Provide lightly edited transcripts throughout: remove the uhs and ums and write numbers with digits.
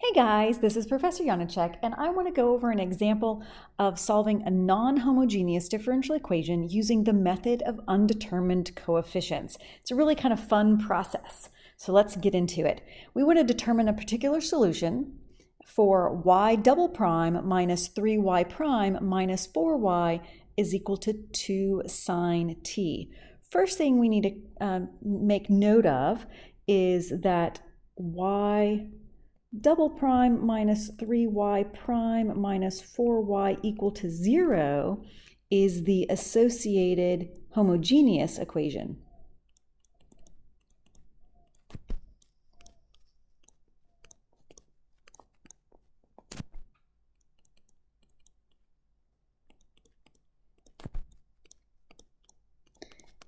Hey guys, this is Professor Janacek, and I want to go over an example of solving a non-homogeneous differential equation using the method of undetermined coefficients. It's a really kind of fun process, so let's get into it. We want to determine a particular solution for y double prime minus 3y prime minus 4y is equal to 2 sine t. First thing we need to make note of is that y double prime minus 3y prime minus 4y equal to 0 is the associated homogeneous equation.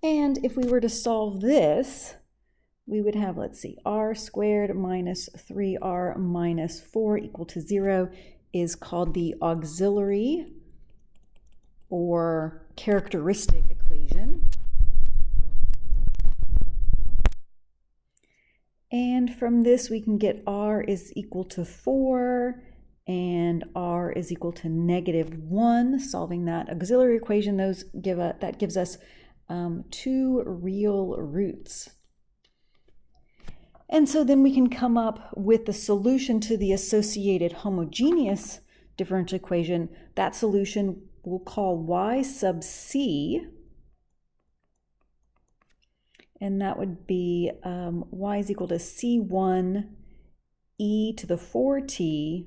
And if we were to solve this, we would have, let's see, r squared minus 3r minus 4 equal to 0 is called the auxiliary or characteristic equation. And from this we can get r is equal to 4 and r is equal to -1. Solving that auxiliary equation, that gives us 2 real roots. And so then we can come up with the solution to the associated homogeneous differential equation. That solution we'll call y sub c, and that would be y is equal to c1 e to the 4t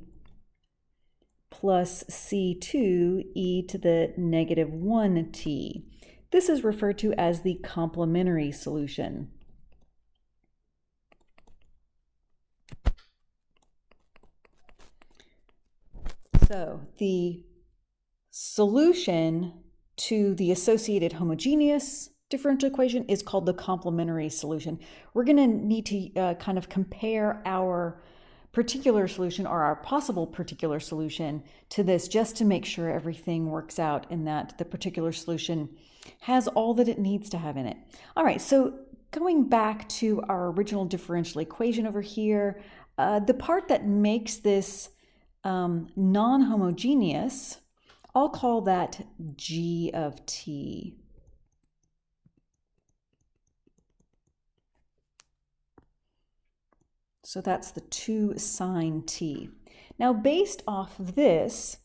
plus c2 e to the -1t. This is referred to as the complementary solution. So the solution to the associated homogeneous differential equation is called the complementary solution. We're going to need to kind of compare our particular solution or our possible particular solution to this just to make sure everything works out and that the particular solution has all that it needs to have in it. All right, so going back to our original differential equation over here, the part that makes this non-homogeneous, I'll call that g of t. So that's the 2 sine t. Now, based off of this,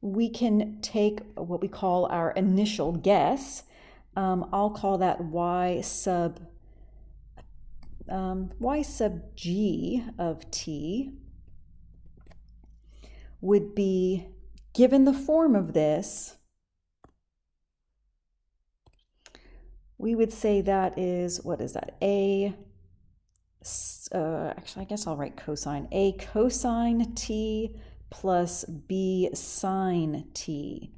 we can take what we call our initial guess. I'll call that y sub g of t would be, given the form of this, we would say that is, what is that? Actually, I guess I'll write cosine. A cosine t plus b sine t.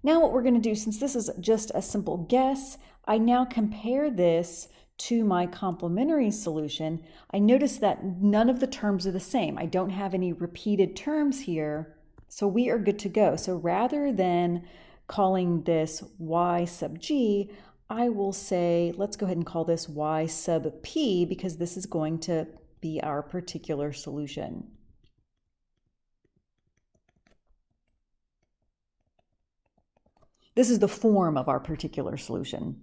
Now what we're going to do, since this is just a simple guess, I now compare this to my complementary solution. I notice that none of the terms are the same. I don't have any repeated terms here, so we are good to go. So rather than calling this y sub g, I will say, let's go ahead and call this y sub p, because this is going to be our particular solution. This is the form of our particular solution.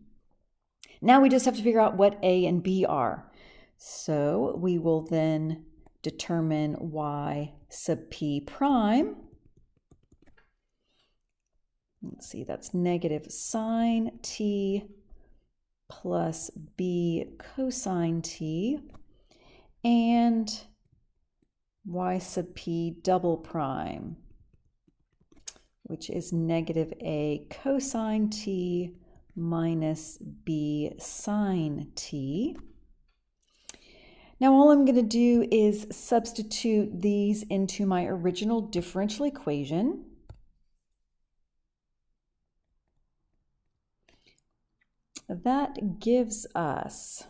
Now we just have to figure out what a and b are. So we will then determine y sub p prime. Let's see, that's negative sine t plus b cosine t, and y sub p double prime, which is negative a cosine t minus b sine t. Now all I'm going to do is substitute these into my original differential equation. That gives us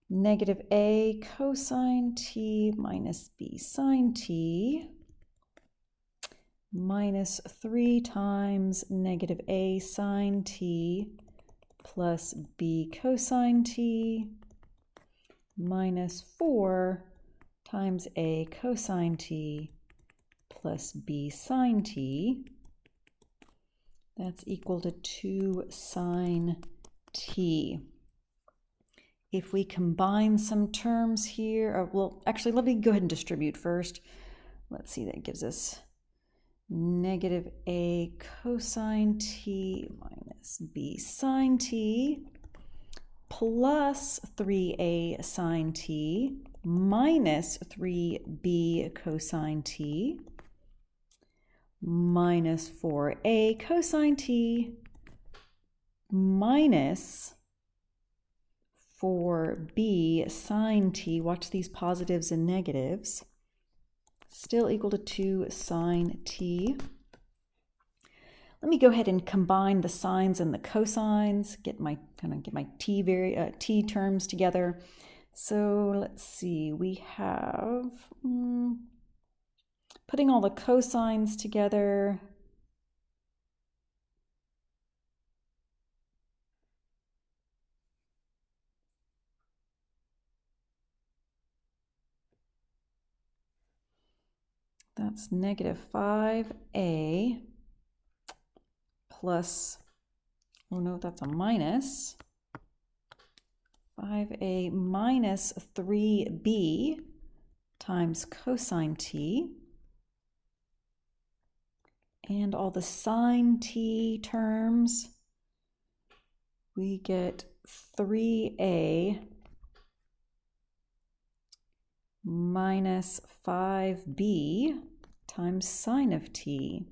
negative a cosine t minus b sine t minus 3 times negative a sine t plus b cosine t minus 4 times a cosine t plus b sine t. That's equal to 2 sine t. If we combine some terms here, or, well, actually, let me go ahead and distribute first. Let's see, that gives us negative a cosine t minus b sine t plus 3a sine t minus 3b cosine t minus 4a cosine t minus 4b sine t. Watch these positives and negatives. Still equal to 2 sine t. Let me go ahead and combine the sines and the cosines, get my t terms together. So let's see, we have, putting all the cosines together, that's negative 5a plus, oh no, that's a minus, 5a minus 3b times cosine t, and all the sine t terms, we get 3a minus 5b times sine of t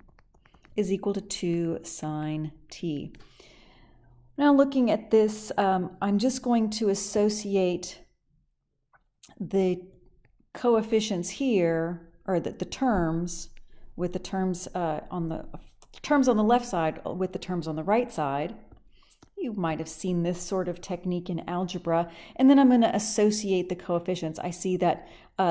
is equal to 2 sine t. Now looking at this, I'm just going to associate the coefficients here, or the terms, with the terms on the left side with the terms on the right side. You might have seen this sort of technique in algebra. And then I'm going to associate the coefficients. I see that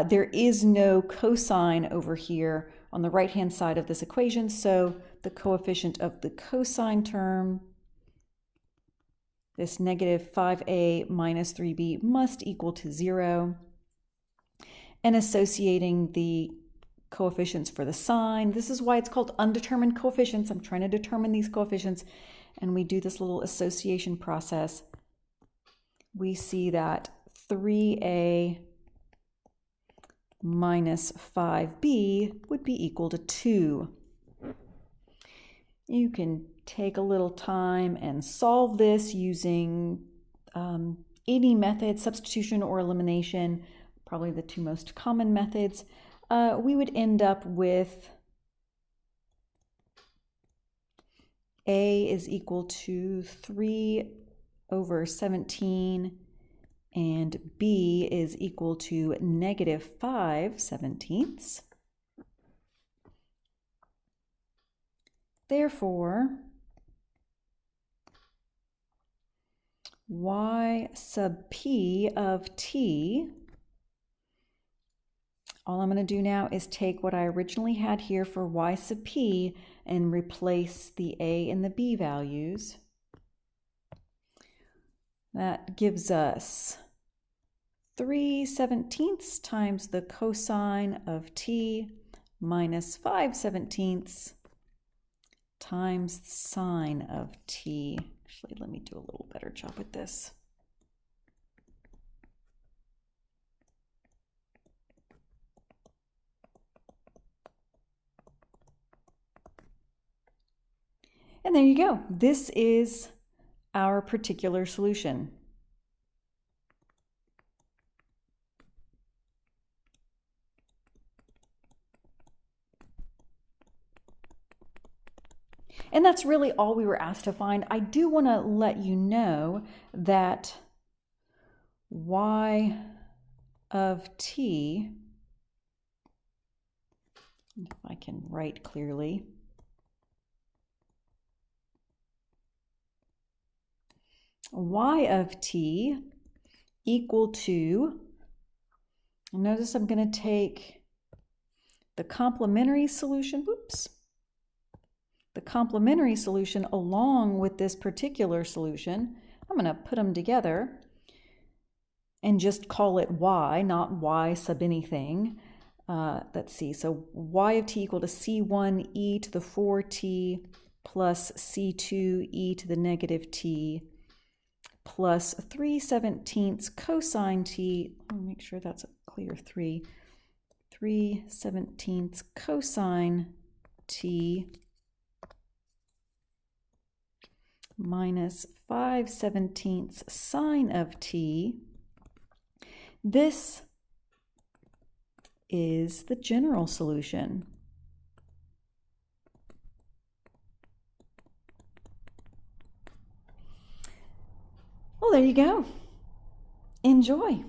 there is no cosine over here on the right-hand side of this equation, so the coefficient of the cosine term, this negative 5a minus 3b, must equal to 0. And associating the coefficients for the sine, this is why it's called undetermined coefficients. I'm trying to determine these coefficients, and we do this little association process. We see that 3a minus 5b would be equal to 2. You can take a little time and solve this using any method, substitution or elimination, probably the two most common methods. We would end up with a is equal to 3 over 17 and b is equal to negative 5/17. Therefore, y sub p of t, all I'm going to do now is take what I originally had here for y sub p and replace the a and the b values. That gives us 3/17 times the cosine of t minus 5/17 times sine of t. Actually, let me do a little better job with this. And there you go. This is our particular solution. And that's really all we were asked to find. I do want to let you know that y of t, if I can write clearly, y of t equal to, notice I'm going to take the complementary solution, the complementary solution along with this particular solution. I'm going to put them together. and just call it y, not y sub anything. Let's see, so y of t equal to c1 e to the 4t plus c2 e to the negative t plus 3/17 cosine t. I'll make sure that's a clear 3/17 cosine t minus 5/17 sine of t. This is the general solution. Well, there you go. Enjoy.